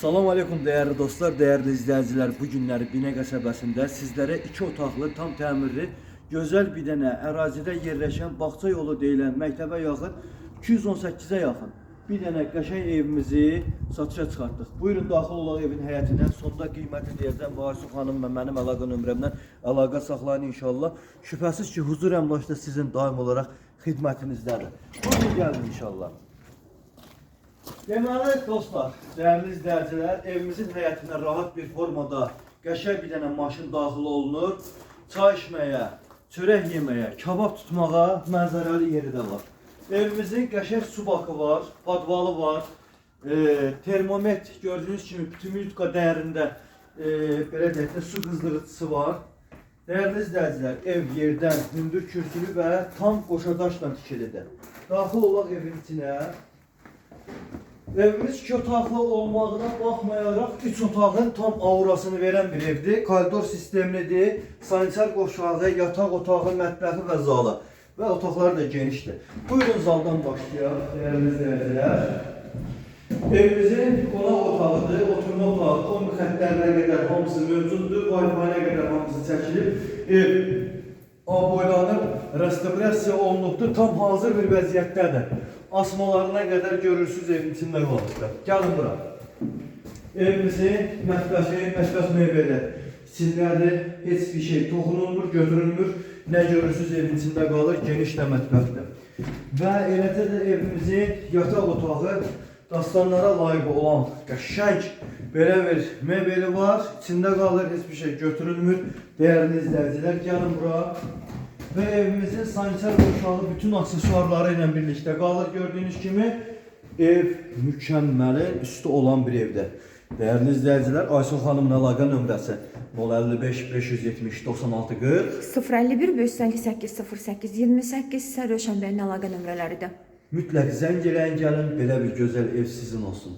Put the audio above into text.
Salam aleykum değerli dostlar, değerli izleyiciler. Bu günləri Binə qəsəbəsində sizlərə 2 otaqlı, tam təmirli, gözəl bir dənə ərazidə yerləşən bağça yolu deyilən məktəbə yaxın 218-ə yaxın bir dənə qəşəng evimizi satışa çıxartdıq. Buyurun daxil olaq evin həyətinə. Sonda qiyməti deyəcəm. Vasif xanım və mənim əlaqə nömrəmdən əlaqə saxlayın inşallah. Şübhəsiz ki, huzur əmlakda sizin daim olaraq xidmətinizdədir. Buyurun gəlin inşallah. Deməli dostlar, değerli izləyicilər, evimizin həyətinə rahat bir formada qəşəng bir dənə maşın daxil olunur. Çay içməyə, çörək yeməyə, kabab tutmağa mənzərəli yeri də var. Evimizin qəşəng su bakı var, padvalı var, termometr gördüğünüz kimi Pütümütka dəyərində belə deyək də su qızdırıcısı var. Değerli izləyicilər, ev yerdən hündür kürsülü və tam qoşadaşla tikilidir. Daxil olaq evin içinə. Evimiz 2 otaqlı olmağına baxmayaraq 3 otağın tam aurasını veren bir evdir. Koridor sistemlidir. Sanitar qoşağı, yataq otağı, mətbəxi və zalı. Və otaqlar da genişdir. Buyurun zaldan başlayaq değerli izləyicilər. Evimizin qonaq otağıdır, oturma otağı, kombi xətlərinə qədər hamısı mövcuddur. Wi-Fi-nə qədər hamısı çəkilib. Ev aboylanıb, restavrasiya olunubdur. Tam hazır bir vəziyyətdədir. Asmalarına kadar görürsünüz evin içinde qalır. Gəlin bura. Evimizin mətbəx meyvəli, silməli, heç bir şey toxunulmur, götürülmür. Ne görürsünüz evin içinde qalır, geniş də mətbəxdir. Və eləcə də evimizin yataq otağı dastanlara layiq olan qəşəng belə bir mebeli var. İçində qalır, heç bir şey götürülmür. Değerli izləyicilər, gəlin bura. Ve evimizin sanitar qoşağı bütün aksesuarları ilə birlikte qalır. Gördüğünüz kimi ev mükəmməli üstü olan bir evdə. Değerli izləyicilər, Aysun xanımın əlaqə nömrəsi 055 570 96 40 051 558 08 28 Sərröşən bəyin əlaqə nömrələridir. Mütləq zəng eləyin gəlin, belə bir gözəl ev sizin olsun.